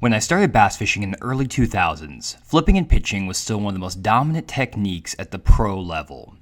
When I started bass fishing in the early 2000s, flipping and pitching was still one of the most dominant techniques at the pro level.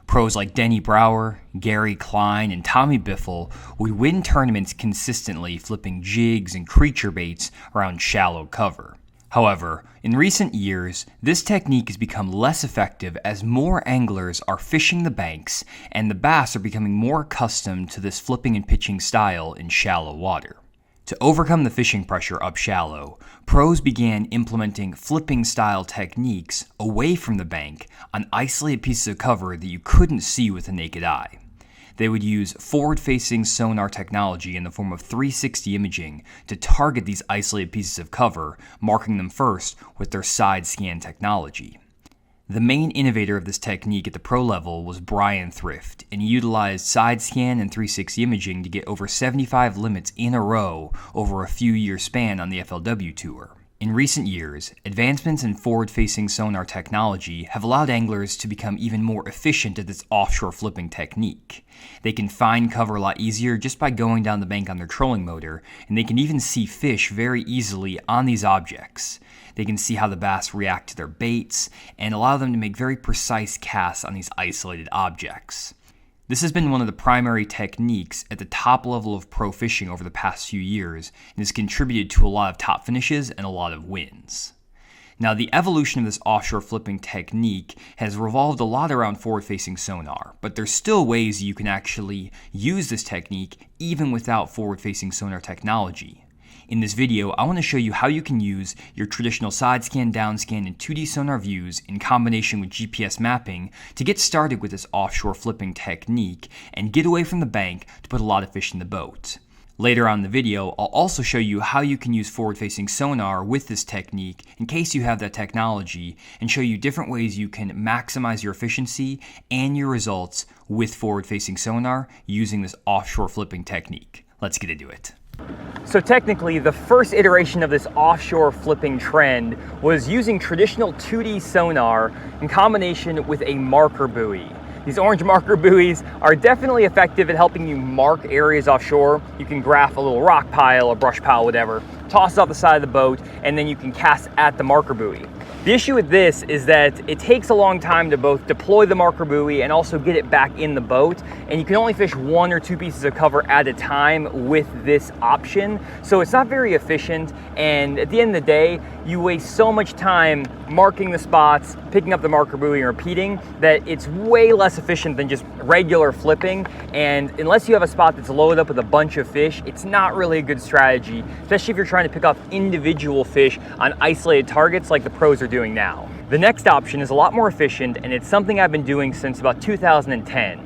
Pros like Denny Brower, Gary Klein, and Tommy Biffle would win tournaments consistently flipping jigs and creature baits around shallow cover. However, in recent years, this technique has become less effective as more anglers are fishing the banks and the bass are becoming more accustomed to this flipping and pitching style in shallow water. To overcome the fishing pressure up shallow, pros began implementing flipping style techniques away from the bank on isolated pieces of cover that you couldn't see with the naked eye. They would use forward-facing sonar technology in the form of 360 imaging to target these isolated pieces of cover, marking them first with their side scan technology. The main innovator of this technique at the pro level was Brian Thrift, and he utilized side scan and 360 imaging to get over 75 limits in a row over a few year span on the FLW Tour. In recent years, advancements in forward-facing sonar technology have allowed anglers to become even more efficient at this offshore flipping technique. They can find cover a lot easier just by going down the bank on their trolling motor, and they can even see fish very easily on these objects. They can see how the bass react to their baits and allow them to make very precise casts on these isolated objects. This has been one of the primary techniques at the top level of pro fishing over the past few years and has contributed to a lot of top finishes and a lot of wins. Now, the evolution of this offshore flipping technique has revolved a lot around forward-facing sonar, but there's still ways you can actually use this technique even without forward-facing sonar technology. In this video, I want to show you how you can use your traditional side scan, down scan, and 2D sonar views in combination with GPS mapping to get started with this offshore flipping technique and get away from the bank to put a lot of fish in the boat. Later on in the video, I'll also show you how you can use forward-facing sonar with this technique in case you have that technology, and show you different ways you can maximize your efficiency and your results with forward-facing sonar using this offshore flipping technique. Let's get into it. So technically, the first iteration of this offshore flipping trend was using traditional 2D sonar in combination with a marker buoy. These orange marker buoys are definitely effective at helping you mark areas offshore. You can graph a little rock pile, a brush pile, whatever, toss it off the side of the boat, and then you can cast at the marker buoy. The issue with this is that it takes a long time to both deploy the marker buoy and also get it back in the boat, and you can only fish 1 or 2 pieces of cover at a time with this option, so it's not very efficient, and at the end of the day, you waste so much time marking the spots, picking up the marker buoy, and repeating that it's way less efficient than just regular flipping, and unless you have a spot that's loaded up with a bunch of fish, it's not really a good strategy, especially if you're trying to pick off individual fish on isolated targets like the pros are doing now. The next option is a lot more efficient, and it's something I've been doing since about 2010.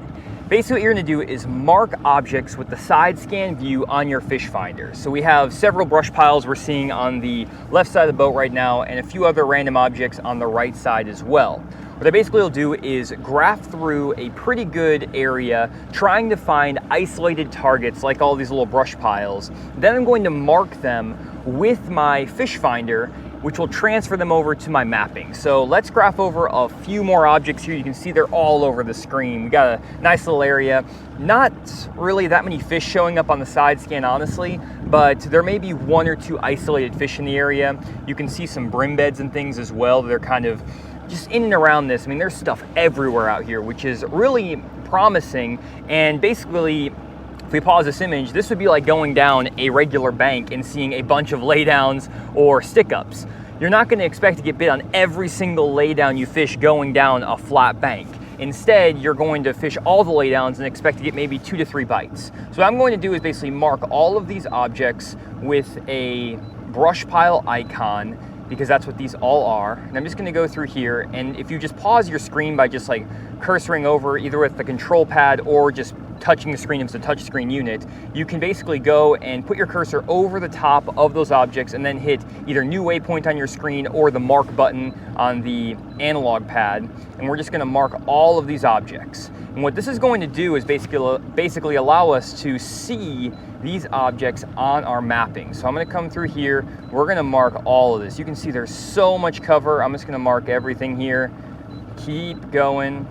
Basically what you're going to do is mark objects with the side scan view on your fish finder. So we have several brush piles we're seeing on the left side of the boat right now, and a few other random objects on the right side as well. What I basically will do is graph through a pretty good area, trying to find isolated targets like all these little brush piles. Then I'm going to mark them with my fish finder, which will transfer them over to my mapping. So let's graph over a few more objects here. You can see they're all over the screen. We got a nice little area. Not really that many fish showing up on the side scan, honestly, but there may be 1 or 2 isolated fish in the area. You can see some brim beds and things as well. They're kind of just in and around this. I mean, there's stuff everywhere out here, which is really promising. And basically, if we pause this image, this would be like going down a regular bank and seeing a bunch of laydowns or stick-ups. You're not going to expect to get bit on every single laydown you fish going down a flat bank. Instead, you're going to fish all the laydowns and expect to get maybe 2 to 3 bites. So what I'm going to do is basically mark all of these objects with a brush pile icon, because that's what these all are. And I'm just going to go through here, and if you just pause your screen by just like cursoring over either with the control pad or just touching the screen if it's a touch screen unit, you can basically go and put your cursor over the top of those objects and then hit either new waypoint on your screen or the mark button on the analog pad, and we're just going to mark all of these objects. And what this is going to do is basically allow us to see these objects on our mapping. So I'm going to come through here, we're going to mark all of this. You can see there's so much cover. I'm just going to mark everything here. Keep going,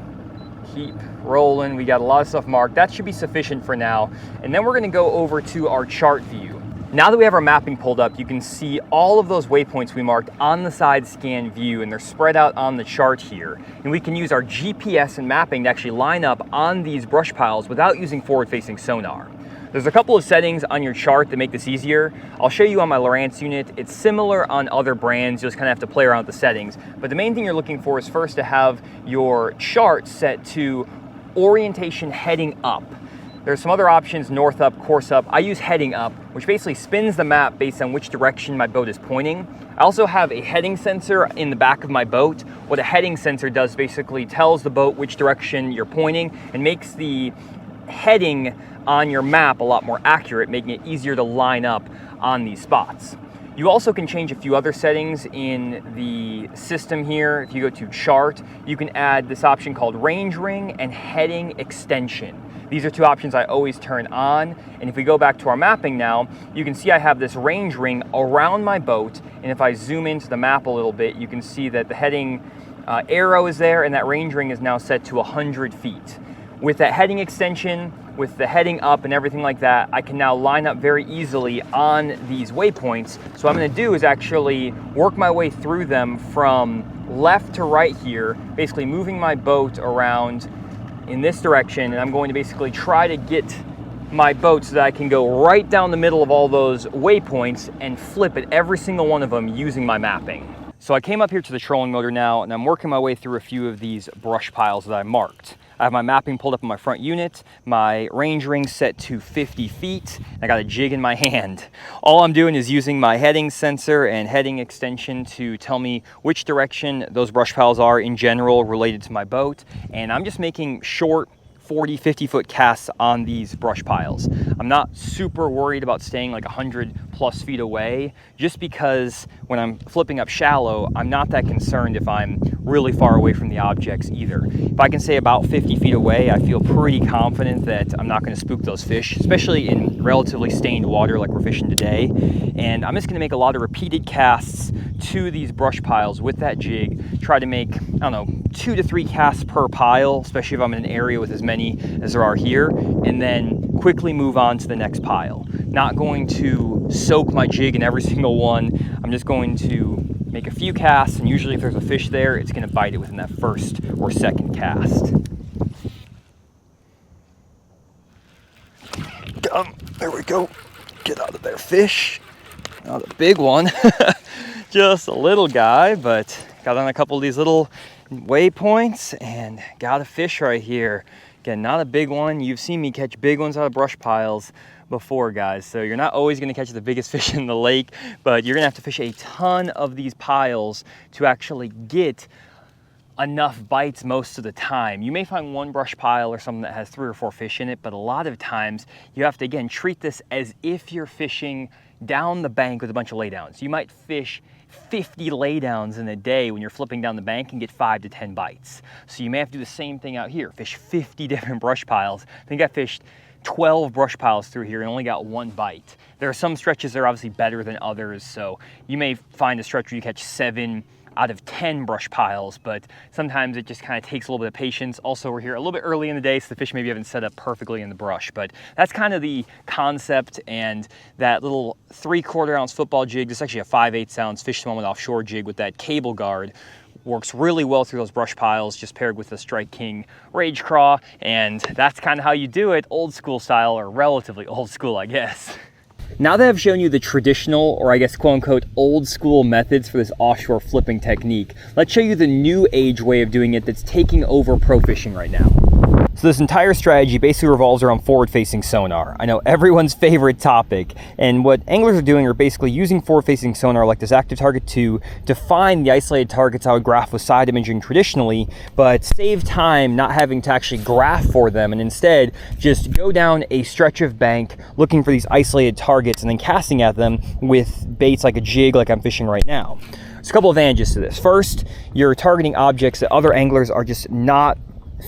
keep rolling. We got a lot of stuff marked. That should be sufficient for now. And then we're going to go over to our chart view. Now that we have our mapping pulled up, you can see all of those waypoints we marked on the side scan view, and they're spread out on the chart here. And we can use our GPS and mapping to actually line up on these brush piles without using forward-facing sonar. There's a couple of settings on your chart that make this easier. I'll show you on my Lowrance unit. It's similar on other brands. You'll just kind of have to play around with the settings. But the main thing you're looking for is first to have your chart set to orientation heading up. There's some other options, north up, course up. I use heading up, which basically spins the map based on which direction my boat is pointing. I also have a heading sensor in the back of my boat. What a heading sensor does basically tells the boat which direction you're pointing and makes the heading on your map a lot more accurate, making it easier to line up on these spots. You also can change a few other settings in the system here. If you go to chart, you can add this option called range ring and heading extension. These are two options I always turn on. And if we go back to our mapping now, you can see I have this range ring around my boat. And if I zoom into the map a little bit, you can see that the heading arrow is there and that range ring is now set to 100 feet. With that heading extension, with the heading up and everything like that, I can now line up very easily on these waypoints. So what I'm gonna do is actually work my way through them from left to right here, basically moving my boat around in this direction, and I'm going to basically try to get my boat so that I can go right down the middle of all those waypoints and flip at every single one of them using my mapping. So I came up here to the trolling motor now, and I'm working my way through a few of these brush piles that I marked. I have my mapping pulled up on my front unit, my range ring set to 50 feet, and I got a jig in my hand. All I'm doing is using my heading sensor and heading extension to tell me which direction those brush piles are in general related to my boat, and I'm just making short 40, 50 foot casts on these brush piles. I'm not super worried about staying like 100 plus feet away, just because when I'm flipping up shallow, I'm not that concerned if I'm really far away from the objects either. If I can stay about 50 feet away, I feel pretty confident that I'm not going to spook those fish, especially in relatively stained water like we're fishing today. And I'm just going to make a lot of repeated casts to these brush piles with that jig, try to make, I don't know, 2 to 3 casts per pile, especially if I'm in an area with as many as there are here, and then quickly move on to the next pile. Not going to soak my jig in every single one. I'm just going to make a few casts, and usually if there's a fish there, it's going to bite it within that first or second cast. There we go. Get out of there, fish. Not a big one. Just a little guy, but got on a couple of these little waypoints and got a fish right here. Again, not a big one. You've seen me catch big ones out of brush piles before, guys. So you're not always gonna catch the biggest fish in the lake, but you're gonna have to fish a ton of these piles to actually get enough bites most of the time. You may find one brush pile or something that has 3 or 4 fish in it, but a lot of times you have to, again, treat this as if you're fishing down the bank with a bunch of laydowns. You might fish 50 laydowns in a day when you're flipping down the bank and get 5 to 10 bites. So you may have to do the same thing out here, fish 50 different brush piles. I think I fished 12 brush piles through here and only got 1 bite. There are some stretches that are obviously better than others, so you may find a stretch where you catch 7 out of 10 brush piles, but sometimes it just kind of takes a little bit of patience. Also, we're here a little bit early in the day, so the fish maybe haven't set up perfectly in the brush, but that's kind of the concept. And that little 3/4 ounce football jig, this is actually a 5/8 ounce Fish Moment offshore jig with that cable guard, works really well through those brush piles, just paired with the Strike King Rage Craw, and that's kind of how you do it, old school style, or relatively old school, I guess. Now that I've shown you the traditional, or I guess quote unquote old school methods for this offshore flipping technique, let's show you the new age way of doing it that's taking over pro fishing right now. So this entire strategy basically revolves around forward-facing sonar. I know everyone's favorite topic, and what anglers are doing are basically using forward-facing sonar like this Active Target 2 to find the isolated targets I would graph with side imaging traditionally, but save time not having to actually graph for them, and instead just go down a stretch of bank looking for these isolated targets and then casting at them with baits like a jig like I'm fishing right now. There's a couple of advantages to this. First, you're targeting objects that other anglers are just not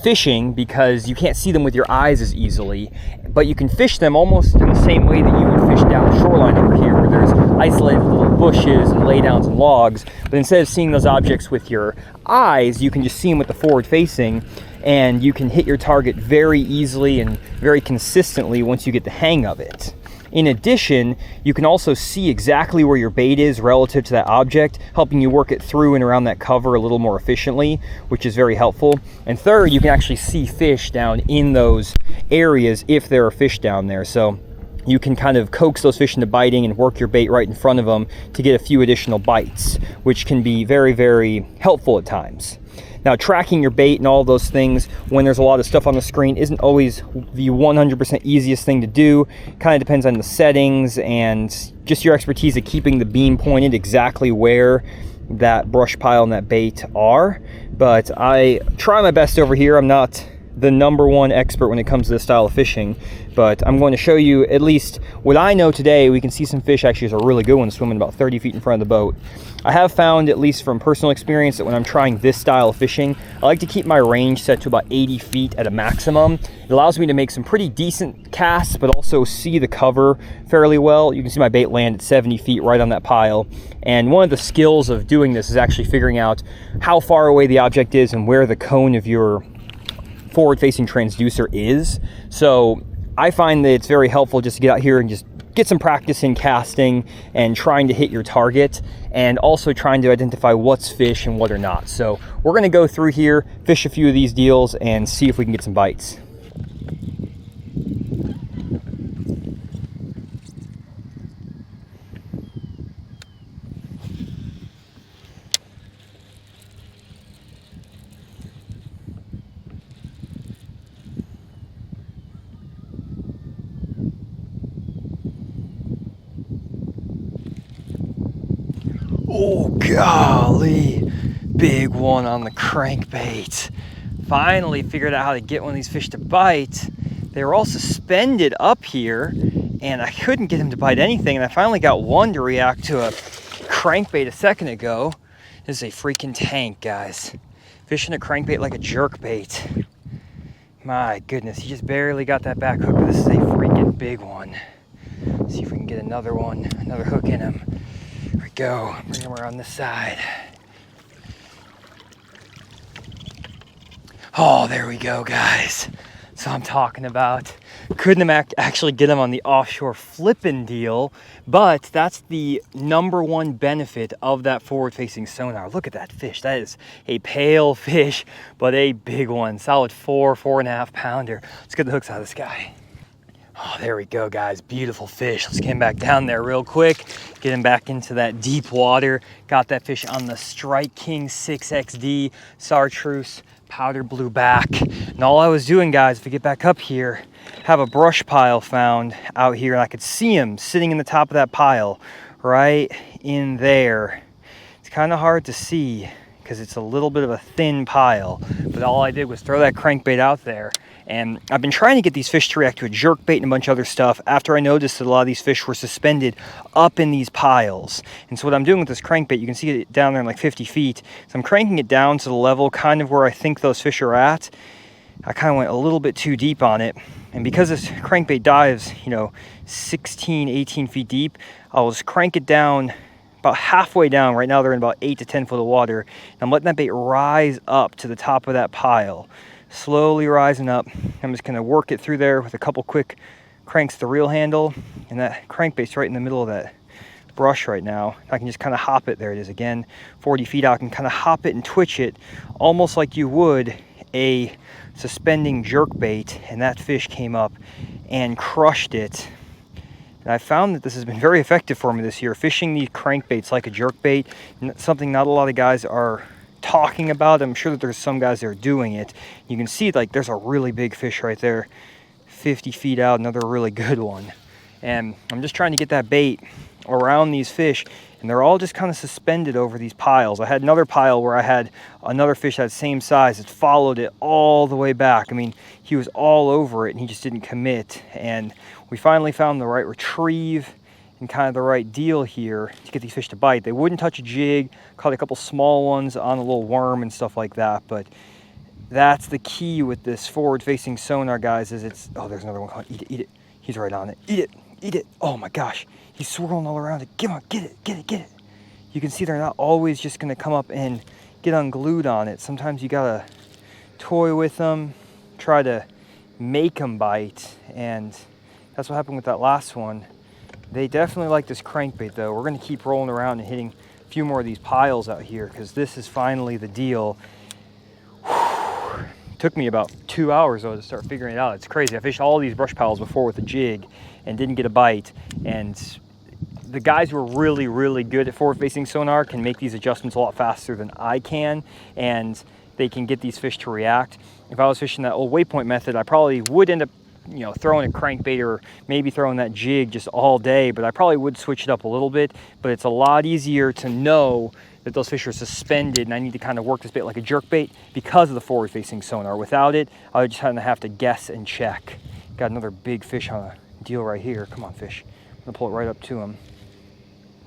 fishing because you can't see them with your eyes as easily, but you can fish them almost in the same way that you would fish down the shoreline over here, where there's isolated little bushes and laydowns and logs, but instead of seeing those objects with your eyes, you can just see them with the forward facing, and you can hit your target very easily and very consistently once you get the hang of it. In addition, you can also see exactly where your bait is relative to that object, helping you work it through and around that cover a little more efficiently, which is very helpful. And third, you can actually see fish down in those areas if there are fish down there. So you can kind of coax those fish into biting and work your bait right in front of them to get a few additional bites, which can be very, very helpful at times. Now, tracking your bait and all those things when there's a lot of stuff on the screen isn't always the 100% easiest thing to do. Kind of depends on the settings and just your expertise at keeping the beam pointed exactly where that brush pile and that bait are. But I try my best over here. I'm not the #1 expert when it comes to this style of fishing, but I'm going to show you at least what I know today. We can see some fish. Actually, there's a really good one swimming about 30 feet in front of the boat. I have found, at least from personal experience, that when I'm trying this style of fishing, I like to keep my range set to about 80 feet at a maximum. It allows me to make some pretty decent casts, but also see the cover fairly well. You can see my bait land at 70 feet right on that pile. And one of the skills of doing this is actually figuring out how far away the object is and where the cone of your forward-facing transducer is. So I find that it's very helpful just to get out here and just get some practice in casting and trying to hit your target, and also trying to identify what's fish and what are not. So we're going to go through here, fish a few of these deals, and see if we can get some bites. Oh, golly, big one on the crankbait. Finally figured out how to get one of these fish to bite. They were all suspended up here, and I couldn't get him to bite anything, and I finally got one to react to a crankbait a second ago. This is a freaking tank, guys. Fishing a crankbait like a jerkbait. My goodness, he just barely got that back hook, but this is a freaking big one. Let's see if we can get another one, another hook in him. There we go, bring him around this side. Oh, there we go, guys. So I'm talking about, couldn't actually get him on the Offshore Flipping deal, but that's the #1 benefit of that forward-facing sonar. Look at that fish. That is a pale fish, but a big one. Solid 4.5 pounder. Let's get the hooks out of this guy. Oh, there we go, guys. Beautiful fish. Let's get him back down there real quick. Get him back into that deep water. Got that fish on the Strike King 6XD Chartreuse powder blue back. And all I was doing, guys, if we get back up here, have a brush pile found out here, and I could see him sitting in the top of that pile right in there. It's kind of hard to see because it's a little bit of a thin pile, but all I did was throw that crankbait out there. And I've been trying to get these fish to react to a jerkbait and a bunch of other stuff after I noticed that a lot of these fish were suspended up in these piles. And so what I'm doing with this crankbait, you can see it down there in like 50 feet. So I'm cranking it down to the level kind of where I think those fish are at. I kind of went a little bit too deep on it. And because this crankbait dives, 16, 18 feet deep, I'll just crank it down about halfway down. Right now they're in about 8 to 10 foot of water. And I'm letting that bait rise up to the top of that pile. Slowly rising up. I'm just going to work it through there with a couple quick cranks to the reel handle, and that crankbait's right in the middle of that brush right now. I can just kind of hop it. There it is again, 40 feet out. I can kind of hop it and twitch it almost like you would a suspending jerkbait, and that fish came up and crushed it. And I found that this has been very effective for me this year, fishing these crankbaits like a jerkbait, something not a lot of guys are talking about. I'm sure that there's some guys that are doing it. You can see like there's a really big fish right there, 50 feet out, another really good one. And I'm just trying to get that bait around these fish, and they're all just kind of suspended over these piles. I had another pile where I had another fish that same size that followed it all the way back. I mean, he was all over it and he just didn't commit. And we finally found the right retrieve and kind of the right deal here to get these fish to bite. They wouldn't touch a jig. Caught a couple small ones on a little worm and stuff like that, but that's the key with this forward-facing sonar, guys, is it's, oh, there's another one called, eat it, eat it. He's right on it. Eat it, eat it. Oh my gosh, he's swirling all around it. Come on, get it, get it, get it. You can see they're not always just gonna come up and get unglued on it. Sometimes you gotta toy with them, try to make them bite, and that's what happened with that last one. They definitely like this crankbait though. We're gonna keep rolling around and hitting a few more of these piles out here because this is finally the deal. Took me about 2 hours though to start figuring it out. It's crazy. I fished all these brush piles before with a jig and didn't get a bite. And the guys who are really, really good at forward-facing sonar can make these adjustments a lot faster than I can, and they can get these fish to react. If I was fishing that old waypoint method, I probably would end up, you know, throwing a crankbait or maybe throwing that jig just all day, but I probably would switch it up a little bit. But it's a lot easier to know that those fish are suspended and I need to kind of work this bait like a jerk bait because of the forward-facing sonar. Without it, I would just kind of have to guess and check. Got another big fish on a deal right here. Come on, fish. I'm gonna pull it right up to him.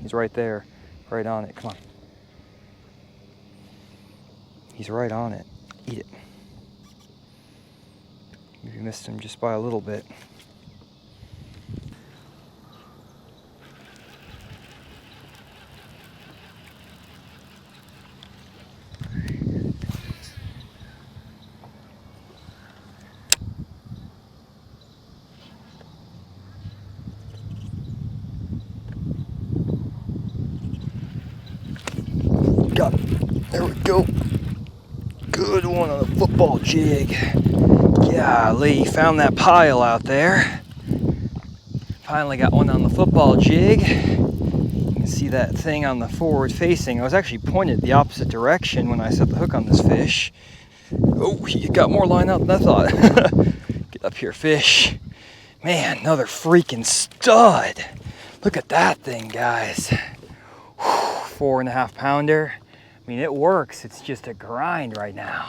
He's right there, right on it. Come on. He's right on it. Eat it. You missed him just by a little bit. Got it. There we go. Good one on the football jig. Golly, found that pile out there. Finally got one on the football jig. You can see that thing on the forward facing. I was actually pointed the opposite direction when I set the hook on this fish. Oh, you got more line out than I thought. Get up here, fish. Man, another freaking stud. Look at that thing, guys. 4.5 pounder. I mean, it works. It's just a grind right now.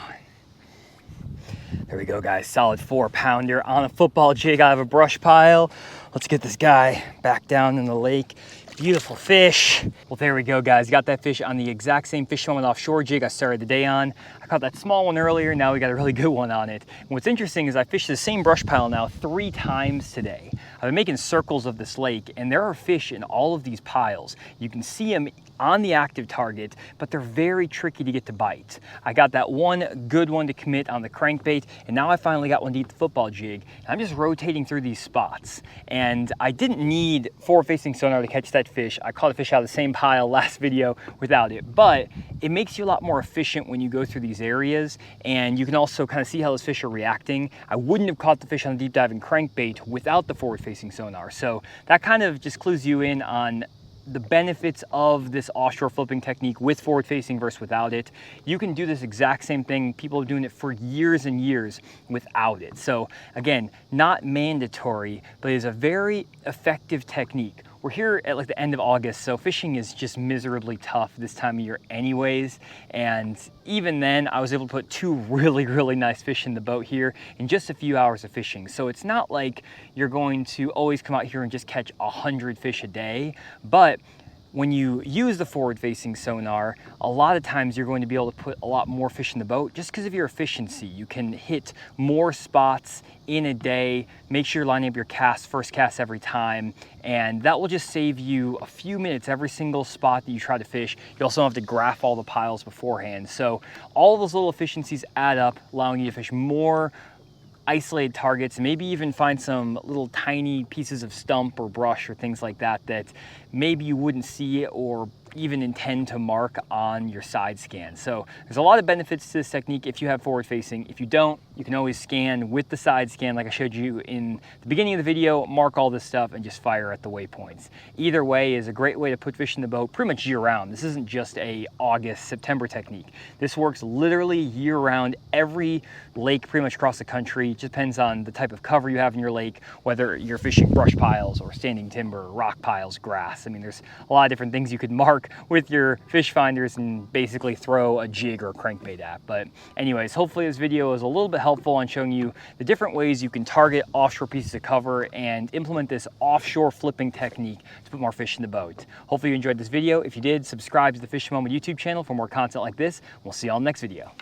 There we go, guys. Solid 4 pounder on a football jig out of a brush pile. Let's get this guy back down in the lake. Beautiful fish. Well, there we go, guys. Got that fish on the exact same Fish Moment offshore jig I started the day on. I caught that small one earlier. Now we got a really good one on it. And what's interesting is I fished the same brush pile now 3 times today. I've been making circles of this lake, and there are fish in all of these piles. You can see them on the active target, but they're very tricky to get to bite. I got that one good one to commit on the crankbait, and now I finally got one to eat the football jig. I'm just rotating through these spots, and I didn't need forward-facing sonar to catch that fish. I caught a fish out of the same pile last video without it, but it makes you a lot more efficient when you go through these areas, and you can also kind of see how those fish are reacting. I wouldn't have caught the fish on the deep diving crankbait without the forward-facing sonar, so that kind of just clues you in on the benefits of this offshore flipping technique with forward facing versus without it. You can do this exact same thing. People are doing it for years and years without it. So again, not mandatory, but it is a very effective technique. We're here at like the end of August, so fishing is just miserably tough this time of year anyways. And even then, I was able to put 2 really, really nice fish in the boat here in just a few hours of fishing. So it's not like you're going to always come out here and just catch 100 fish a day, but when you use the forward-facing sonar, a lot of times you're going to be able to put a lot more fish in the boat just because of your efficiency. You can hit more spots in a day, make sure you're lining up your cast, first cast every time, and that will just save you a few minutes every single spot that you try to fish. You also don't have to graph all the piles beforehand. So all of those little efficiencies add up, allowing you to fish more isolated targets, and maybe even find some little tiny pieces of stump or brush or things like that that maybe you wouldn't see or even intend to mark on your side scan. So there's a lot of benefits to this technique if you have forward facing. If you don't, you can always scan with the side scan like I showed you in the beginning of the video, mark all this stuff and just fire at the waypoints. Either way is a great way to put fish in the boat pretty much year round. This isn't just a August, September technique. This works literally year round, every lake pretty much across the country. It just depends on the type of cover you have in your lake, whether you're fishing brush piles or standing timber, rock piles, grass. I mean, there's a lot of different things you could mark with your fish finders and basically throw a jig or a crankbait at. But anyways, hopefully this video is a little bit helpful on showing you the different ways you can target offshore pieces of cover and implement this offshore flipping technique to put more fish in the boat. Hopefully you enjoyed this video. If you did, subscribe to the Fish Moment YouTube channel for more content like this. We'll see you all in the next video.